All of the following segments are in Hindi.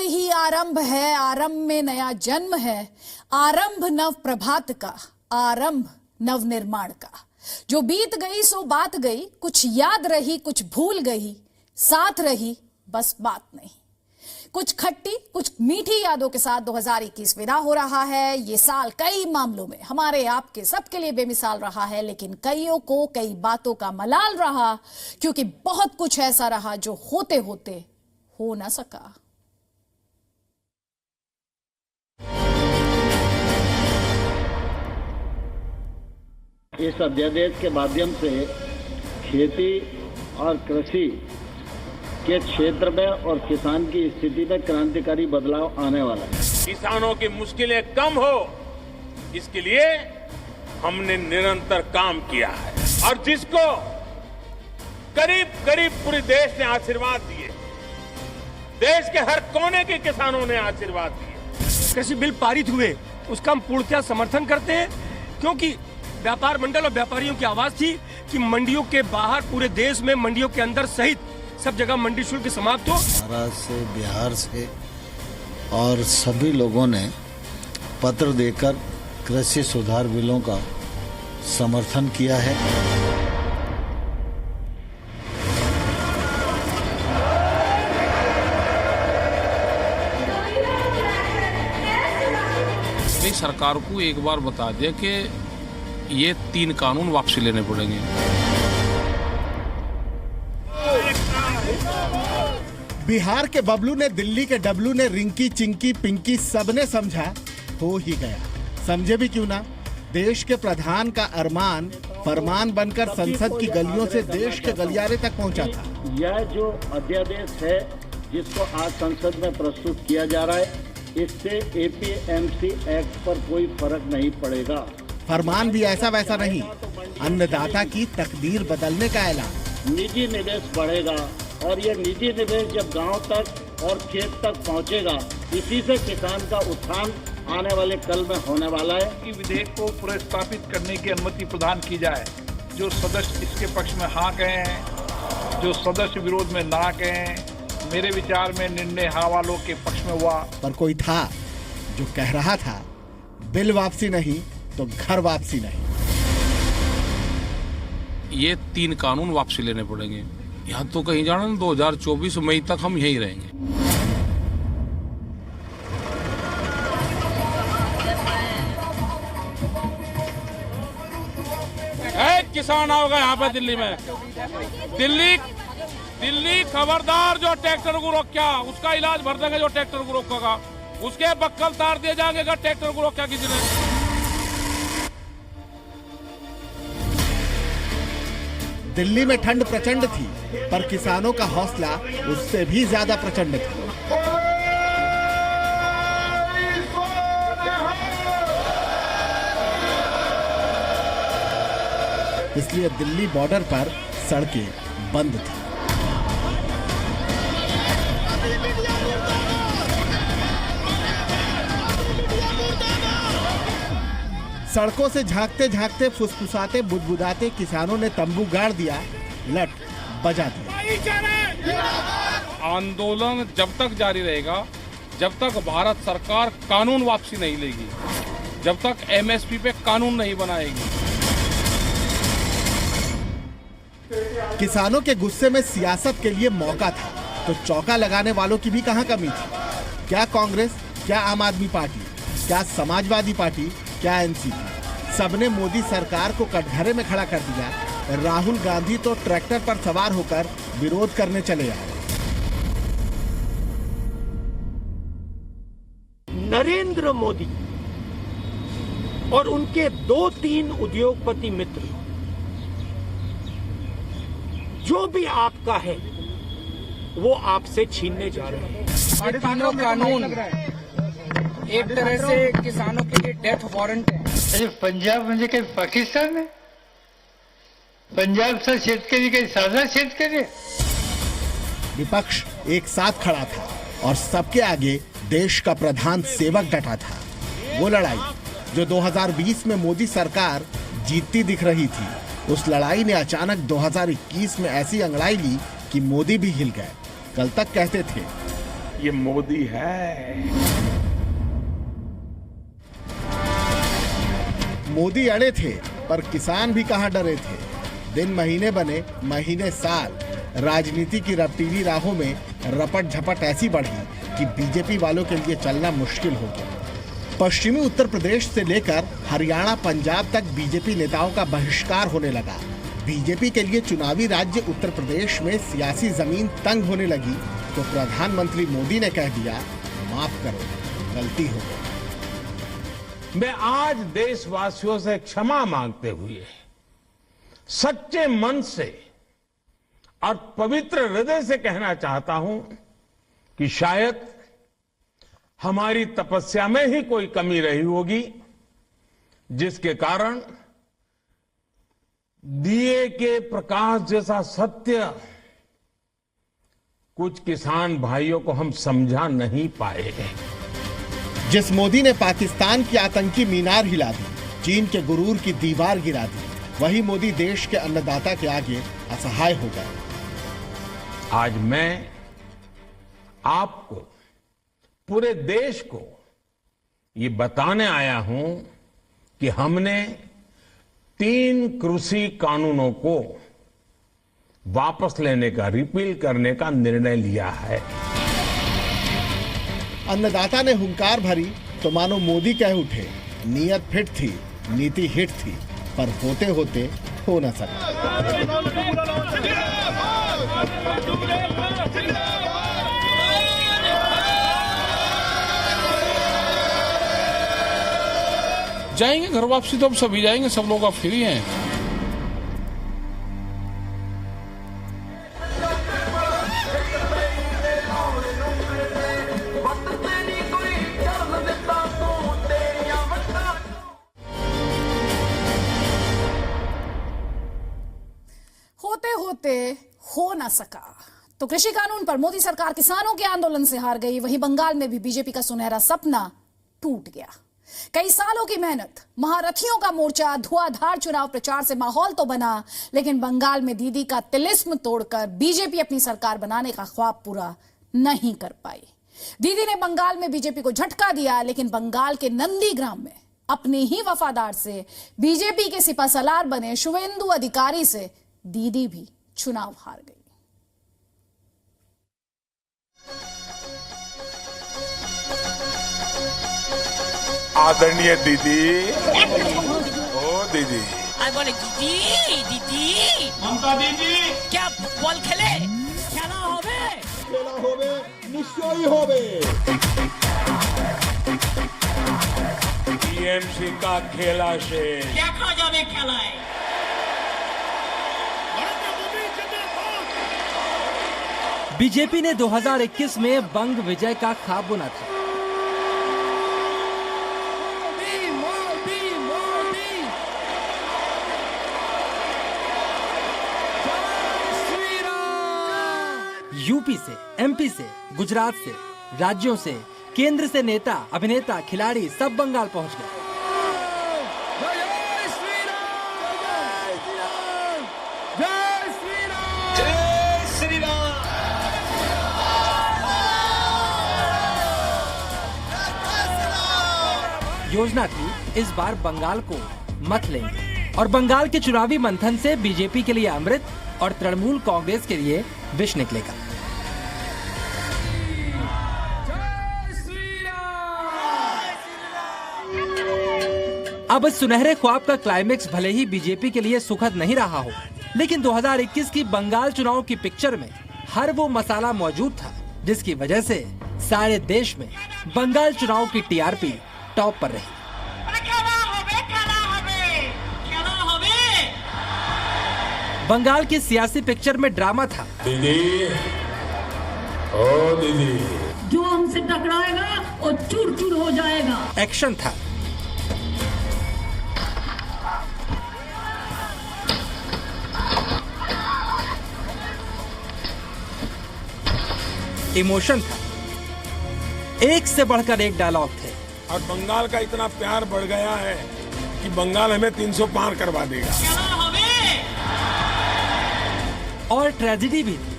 ही आरंभ है, आरंभ में नया जन्म है, आरंभ नव प्रभात का, आरंभ नव निर्माण का। जो बीत गई सो बात गई, कुछ याद रही कुछ भूल गई, साथ रही बस बात नहीं। कुछ खट्टी कुछ मीठी यादों के साथ 2021 विदा हो रहा है। ये साल कई मामलों में हमारे आपके सबके लिए बेमिसाल रहा है, लेकिन कईयों को कई बातों का मलाल रहा, क्योंकि बहुत कुछ ऐसा रहा जो होते होते हो ना सका। इस अध्यादेश के माध्यम से खेती और कृषि के क्षेत्र में और किसान की स्थिति में क्रांतिकारी बदलाव आने वाला है। किसानों की मुश्किलें कम हो, इसके लिए हमने निरंतर काम किया है और जिसको करीब करीब पूरे देश ने आशीर्वाद दिए, देश के हर कोने के किसानों ने आशीर्वाद दिए। कृषि बिल पारित हुए, उसका हम पूर्णतः समर्थन करते हैं, क्योंकि व्यापार मंडल और व्यापारियों की आवाज थी कि मंडियों के बाहर पूरे देश में, मंडियों के अंदर सहित सब जगह मंडी शुल्क समाप्त हो। महाराष्ट्र से, बिहार से और सभी लोगों ने पत्र देकर कृषि सुधार बिलों का समर्थन किया है। सरकार को एक बार बता दिया कि ये 3 कानून वापसी लेने पड़ेंगे। बिहार के बबलू ने, दिल्ली के डब्लू ने, रिंकी चिंकी पिंकी सबने समझा, हो ही गया। समझे भी क्यों ना, देश के प्रधान का अरमान फरमान बनकर संसद की गलियों से देश के गलियारे तक पहुंचा था। यह जो अध्यादेश है जिसको आज संसद में प्रस्तुत किया जा रहा है, इससे एपीएमसी एक्ट पर कोई फर्क नहीं पड़ेगा। फरमान भी ऐसा वैसा नहीं, अन्नदाता की तकदीर बदलने का ऐलान। निजी निवेश बढ़ेगा और ये निजी निवेश जब गांव तक और खेत तक पहुंचेगा, इसी से किसान का उत्थान आने वाले कल में होने वाला है। कि विधेयक को पुनर्स्थापित करने की अनुमति प्रदान की जाए। जो सदस्य इसके पक्ष में हाँ कहें, जो सदस्य विरोध में ना कहें, मेरे विचार में निर्णय हाँ वालों के पक्ष में हुआ। पर कोई था जो कह रहा था, बिल वापसी नहीं तो घर वापसी नहीं। ये 3 कानून वापसी लेने पड़ेंगे। यहाँ तो कहीं जाना, 2024 मई तक हम यहीं रहेंगे। किसान आओगे यहाँ पे दिल्ली में, दिल्ली खबरदार, जो ट्रैक्टर को रोका उसका इलाज भर देंगे। जो ट्रैक्टर को रोकेगा उसके बक्कल तार दिए जाएंगे अगर ट्रैक्टर को रोका किसी ने। दिल्ली में ठंड प्रचंड थी, पर किसानों का हौसला उससे भी ज्यादा प्रचंड था। इसलिए दिल्ली बॉर्डर पर सड़कें बंद थी। सड़कों से झांकते झांकते, फुसफुसाते, बुदबुदाते किसानों ने तंबू गाड़ दिया, लट बजा दिया। आंदोलन जब तक जारी रहेगा, जब तक भारत सरकार कानून वापसी नहीं लेगी, जब तक एमएसपी पे कानून नहीं बनाएगी। किसानों के गुस्से में सियासत के लिए मौका था, तो चौका लगाने वालों की भी कहां कमी थी। क्या कांग्रेस, क्या आम आदमी पार्टी, क्या समाजवादी पार्टी, क्या एनसीपी, सबने मोदी सरकार को कटघरे में खड़ा कर दिया। राहुल गांधी तो ट्रैक्टर पर सवार होकर विरोध करने चले आए। नरेंद्र मोदी और उनके 2-3 उद्योगपति मित्र, जो भी आपका है वो आपसे छीनने जा रहे हैं। ये तीनों कानून एक तरह से किसानों के लिए डेथ वारंट है। अरे पंजाब म्हणजे काही पाकिस्तान आहे? पंजाबचा शेतकरी काही साधा शेतकरी आहे? विपक्ष एक साथ खड़ा था और सबके आगे देश का प्रधान सेवक डटा था। वो लड़ाई जो 2020 में मोदी सरकार जीतती दिख रही थी, उस लड़ाई ने अचानक 2021 में ऐसी अंगड़ाई ली कि मोदी भी हिल गए। कल तक कहते थे ये मोदी है। मोदी अड़े थे पर किसान भी कहां डरे थे। दिन महीने बने, महीने साल, राजनीति की रपटीली राहों में रपट झपट ऐसी बढ़ी कि बीजेपी वालों के लिए चलना मुश्किल हो गया। पश्चिमी उत्तर प्रदेश से लेकर हरियाणा, पंजाब तक बीजेपी नेताओं का बहिष्कार होने लगा। बीजेपी के लिए चुनावी राज्य उत्तर प्रदेश में सियासी जमीन तंग होने लगी तो प्रधानमंत्री मोदी ने कह दिया, माफ करो, गलती हो गई। मैं आज देशवासियों से क्षमा मांगते हुए सच्चे मन से और पवित्र हृदय से कहना चाहता हूं कि शायद हमारी तपस्या में ही कोई कमी रही होगी, जिसके कारण दिए के प्रकाश जैसा सत्य कुछ किसान भाइयों को हम समझा नहीं पाए। जिस मोदी ने पाकिस्तान की आतंकी मीनार हिला दी, चीन के गुरूर की दीवार गिरा दी, वही मोदी देश के अन्नदाता के आगे असहाय हो गए। आज मैं आपको, पूरे देश को ये बताने आया हूं कि हमने 3 कृषि कानूनों को वापस लेने का, रिपील करने का निर्णय लिया है। अन्नदाता ने हुंकार भरी तो मानो मोदी कह उठे, नीयत फिट थी, नीति हिट थी, पर होते होते हो न सका। जाएंगे घर वापसी तो अब सभी जाएंगे, सब लोग अब फ्री हैं। होते होते हो ना सका तो कृषि कानून पर मोदी सरकार किसानों के आंदोलन से हार गई। वहीं बंगाल में भी बीजेपी का सुनहरा सपना टूट गया। कई सालों की मेहनत, महारथियों का मोर्चा, धुआंधार चुनाव प्रचार से माहौल तो बना, लेकिन बंगाल में दीदी का तिलिस्म तोड़कर बीजेपी अपनी सरकार बनाने का ख्वाब पूरा नहीं कर पाई। दीदी ने बंगाल में बीजेपी को झटका दिया, लेकिन बंगाल के नंदीग्राम में अपने ही वफादार से बीजेपी के सिपासलार बने शुवेंदु अधिकारी से दीदी भी चुनाव हार गई। आदरणीय दीदी, ओ दीदी, बोले दीदी दीदी ममता दीदी, क्या बॉल खेले? खेला होवे निश्चय होवे। टीएमसी का खेला से क्या खा जावे खेला है? बीजेपी ने 2021 में बंग विजय का ख्वाब बुना था। यूपी से, एमपी से, गुजरात से, राज्यों से, केंद्र से नेता, अभिनेता, खिलाड़ी सब बंगाल पहुंच गए। योजना थी इस बार बंगाल को मत लेंगे और बंगाल के चुनावी मंथन से बीजेपी के लिए अमृत और तृणमूल कांग्रेस के लिए विष निकलेगा। अब इस सुनहरे ख्वाब का क्लाइमेक्स भले ही बीजेपी के लिए सुखद नहीं रहा हो, लेकिन 2021 की बंगाल चुनाव की पिक्चर में हर वो मसाला मौजूद था जिसकी वजह से सारे देश में बंगाल चुनाव की टीआरपी टॉप पर रही। बंगाल की सियासी पिक्चर में ड्रामा था। दीदी, ओ दीदी, जो हमसे टकराएगा वो चूर चूर हो जाएगा। एक्शन था। इमोशन था। एक से बढ़कर एक डायलॉग थे। और बंगाल का इतना प्यार बढ़ गया है कि बंगाल हमें 300 पार करवा देगा। और ट्रेजेडी भी थी।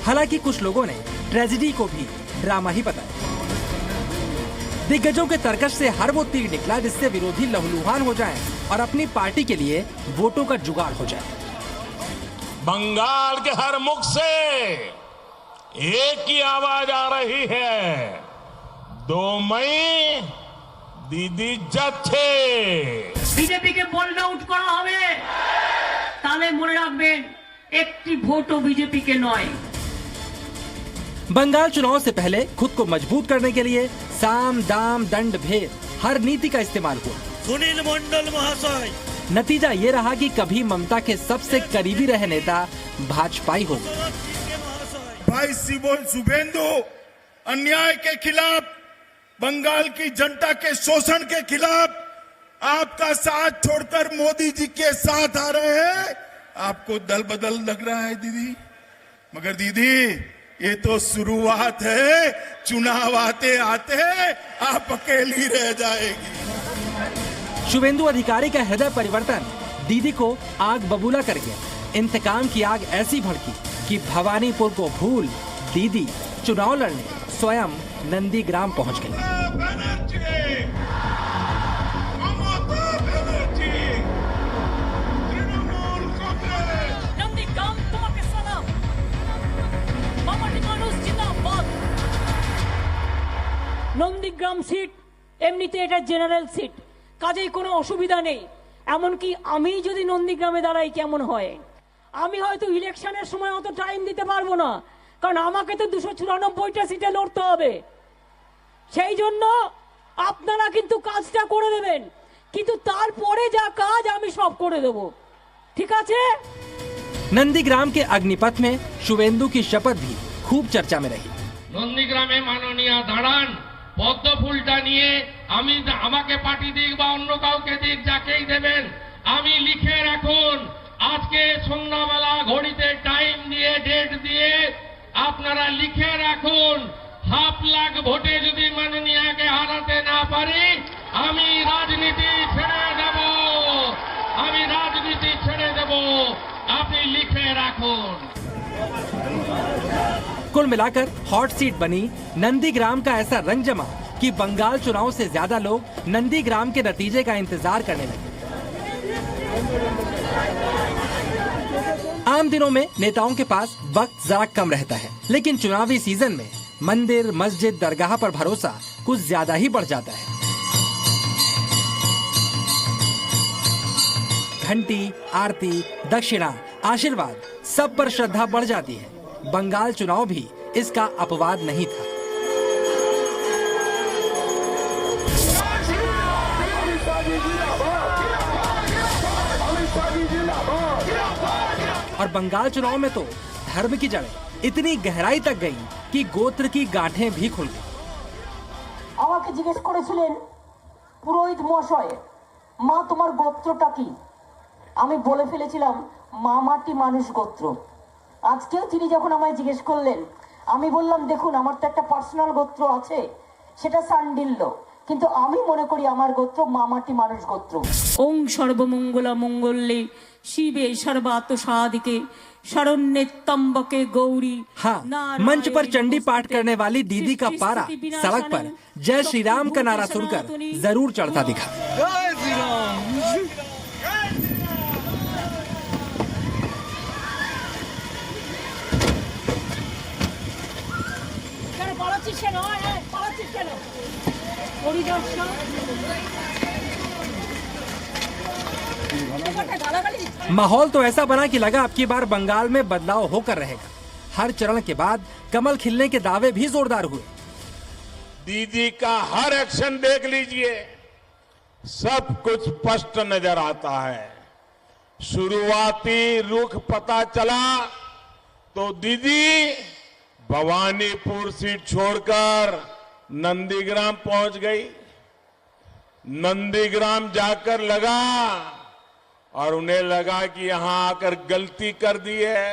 हालांकि कुछ लोगों ने ट्रेजेडी को भी ड्रामा ही बताया। दिग्गजों के तर्कश से हर वो तीर निकला जिससे विरोधी लहूलुहान हो जाएं और अपनी पार्टी के लिए वोटों का जुगाड़ हो जाए। बंगाल के हर मुख से एक ही आवाज आ रही है, 2 मई দিদি যাচ্ছে। বিজেপিকে বোল্ড আউট করা হবে, তাহলে মনে রাখবেন একটি ভোটও বিজেপিকে নয়। बंगाल चुनाव से पहले खुद को मजबूत करने के लिए साम दाम दंड भेद हर नीति का इस्तेमाल हुआ। सुनील मंडल महाशय, नतीजा ये रहा कि कभी ममता के सबसे करीबी रहे नेता भाजपाई हो गए। भाई शुभेंदु अन्याय के खिलाफ, बंगाल की जनता के शोषण के खिलाफ आपका साथ छोड़कर मोदी जी के साथ आ रहे हैं। आपको दल बदल लग रहा है दीदी, मगर दीदी ये तो शुरुआत है, चुनाव आते आते आप अकेली रह जाएगी। शुभेंदु अधिकारी का हृदय परिवर्तन दीदी को आग बबूला कर गया। इंतकाम की आग ऐसी भड़की कि भवानीपुर को भूल दीदी चुनाव लड़ने स्वयं नंदीग्राम पहुंच गई। নন্দীগ্রাম সিট এমনিতে এটা জেনারেল সিট, কাজেই কোনো অসুবিধা নেই। এমনকি আমি যদি নন্দীগ্রামে দাঁড়াই কেমন হয়, আমি হয়তো ইলেকশনের সময় অত টাইম দিতে পারবো না, কারণ আমাকে তো 294টা সিটে লড়তে হবে। সেই জন্য আপনারা কিন্তু কাজটা করে দেবেন, কিন্তু তারপরে যা কাজ আমি সব করে দেব, ঠিক আছে? नंदीग्राम के अग्निपथ में शुभेंदु की शपथ भी खूब चर्चा में रही। নন্দীগ্রামে মাননীয় দাঁড়ান, পদ্ম ফুলটা নিয়ে আমি আমাকে পার্টি দিক বা অন্য কাউকে দিক, যাকেই দেবেন আমি লিখে রাখুন, আজকে সন্ধ্যাবেলা ঘড়িতে টাইম দিয়ে ডেট দিয়ে আপনারা লিখে রাখুন, 5,00,000 ভোটে যদি মাননীয়কে হারাতে না পারি আমি রাজনীতি ছেড়ে দেব, আমি রাজনীতি ছেড়ে দেব, আপনি লিখে রাখুন। कुल मिलाकर हॉट सीट बनी नंदीग्राम का ऐसा रंग जमा कि बंगाल चुनाव से ज्यादा लोग नंदीग्राम के नतीजे का इंतजार करने लगे। आम दिनों में नेताओं के पास वक्त जरा कम रहता है, लेकिन चुनावी सीजन में मंदिर मस्जिद दरगाह पर भरोसा कुछ ज्यादा ही बढ़ जाता है। घंटी, आरती, दक्षिणा, आशीर्वाद सब पर श्रद्धा बढ़ जाती है। बंगाल चुनाव भी इसका अपवाद नहीं था। और बंगाल चुनाव में तो धर्म की जड़ें इतनी गहराई तक गई कि गोत्र की गांठें भी खुल गई। আমাকে জিজ্ঞেস করেছিলেন পুরোহিত মশাই, মা তোমার গোত্রটা কি? আমি বলে ফেলেছিলাম মামাটি মানুষ গোত্র। আজকেও তিনি যখন আমায় জিজ্ঞেস করলেন, আমি বললাম দেখুন আমার তো একটা পার্সোনাল গোত্র আছে, সেটা সান্ডিল্য, কিন্তু আমি মনে করি আমার গোত্র মামাটি মানুষ গোত্র। ওং সর্বমঙ্গলা মঙ্গলে শিবে সর্বাত সাধিকে शरण्ये त्र्यंबके गौरी। हाँ, मंच पर चंडी पाठ करने वाली दीदी का पारा सड़क पर जय श्री राम का नारा सुनकर जरूर चढ़ता दिखा। जय श्री राम। माहौल तो ऐसा बना कि लगा अब की बार बंगाल में बदलाव होकर रहेगा। हर चरण के बाद कमल खिलने के दावे भी जोरदार हुए। दीदी का हर एक्शन देख लीजिए, सब कुछ स्पष्ट नजर आता है। शुरुआती रुख पता चला तो दीदी भवानीपुर सीट छोड़कर नंदीग्राम पहुंच गई। नंदीग्राम जाकर लगा और उन्हें लगा कि यहां आकर गलती कर दी है।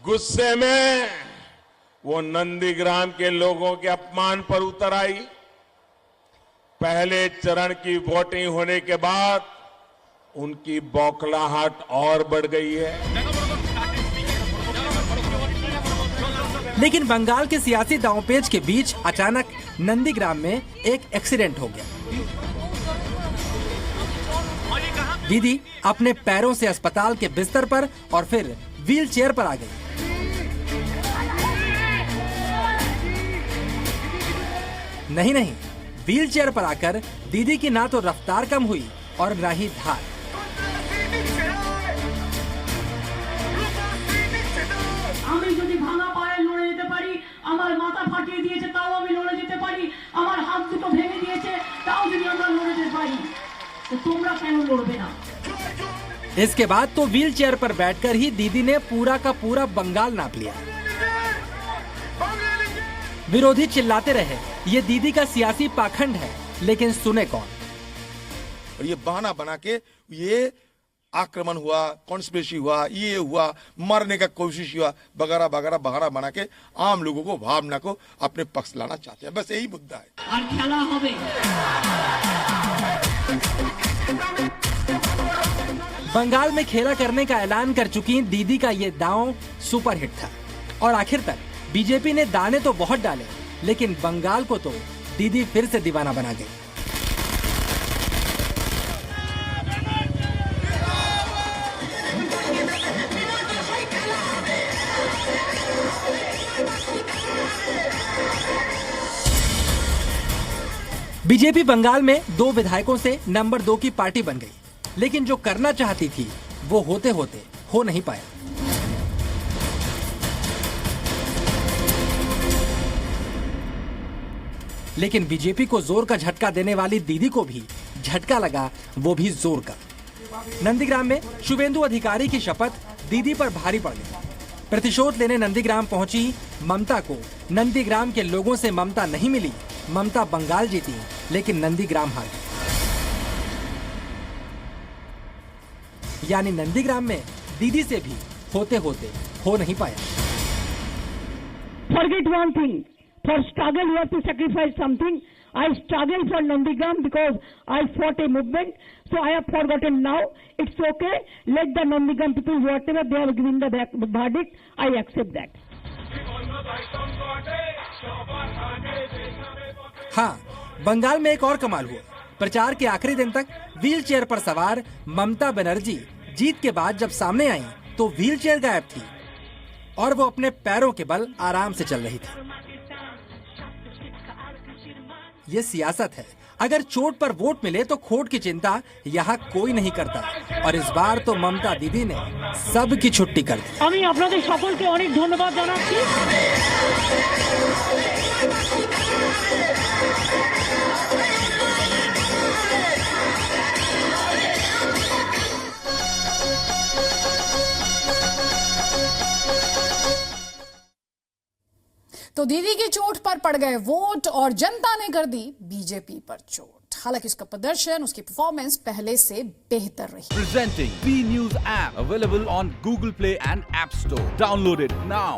गुस्से में वो नंदीग्राम के लोगों के अपमान पर उतर आई। पहले चरण की वोटिंग होने के बाद उनकी बौखलाहट और बढ़ गई है। लेकिन बंगाल के सियासी दांवपेच के बीच अचानक नंदीग्राम में एक एक्सीडेंट हो गया। दीदी अपने पैरों से अस्पताल के बिस्तर पर और फिर व्हील चेयर पर आ गई। नहीं, व्हील चेयर पर आकर दीदी की ना तो रफ्तार कम हुई और ना ही धार। আমি যদি ভাঙা পায়ে লড়ে যেতে পারি, আমার মাথা ফাটিয়ে দিয়েছে তাও আমি লড়ে যেতে পারি, আমার হাত দুটো ভেঙে দিয়েছে তাও যদি আমরা লড়ে যেতে পারি, তো তোমরা কেন লড়বে না? इसके बाद तो व्हील चेयर पर बैठकर ही दीदी ने पूरा का पूरा बंगाल नाप लिया। विरोधी चिल्लाते रहे ये दीदी का सियासी पाखंड है, लेकिन सुने कौन? और ये बहाना बना के ये आक्रमण हुआ, कॉन्स्पिरेसी हुआ, ये हुआ, मरने का कोशिश हुआ, वगैरह वगैरह बहाना बना के आम लोगों को, भावना को अपने पक्ष लाना चाहते हैं। बस यही मुद्दा है। আর খেলা হবে। बंगाल में खेला करने का ऐलान कर चुकी दीदी का ये दांव सुपरहिट था और आखिर तक बीजेपी ने दाने तो बहुत डाले, लेकिन बंगाल को तो दीदी फिर से दीवाना बना गई। बीजेपी बंगाल में 2 विधायकों से नंबर 2 की पार्टी बन गई, लेकिन जो करना चाहती थी वो होते होते हो नहीं पाया। लेकिन बीजेपी को जोर का झटका देने वाली दीदी को भी झटका लगा, वो भी जोर का। नंदीग्राम में शुभेंदु अधिकारी की शपथ दीदी पर भारी पड़ गई। प्रतिशोध लेने नंदीग्राम पहुंची ममता को नंदीग्राम के लोगों से ममता नहीं मिली। ममता बंगाल जीती, लेकिन नंदीग्राम हार गई। यानी नंदीग्राम में दीदी से भी होते होते हो नहीं पाया। Forget one thing. For struggle, you have to sacrifice something. I struggled for Nandigram because I fought a movement. So I have forgotten now. It's okay. Let the Nandigram people, whatever they have given the verdict, I accept that. हाँ, बंगाल में एक और कमाल हुआ। प्रचार के आखिरी दिन तक व्हील चेयर पर सवार ममता बनर्जी जीत के बाद जब सामने आई तो व्हील चेयर गायब थी और वो अपने पैरों के बल आराम से चल रही थी। ये सियासत है। अगर चोट पर वोट मिले तो खोट की चिंता यहाँ कोई नहीं करता, और इस बार तो ममता दीदी ने सबकी छुट्टी कर दी। আমি আপনাদের সকলকে অনেক ধন্যবাদ জানাচ্ছি। तो दीदी की चोट पर पड़ गए वोट और जनता ने कर दी बीजेपी पर चोट। हालांकि उसका प्रदर्शन, उसकी परफॉर्मेंस पहले से बेहतर रही। Presenting B News app available on Google Play and App Store. Download it now.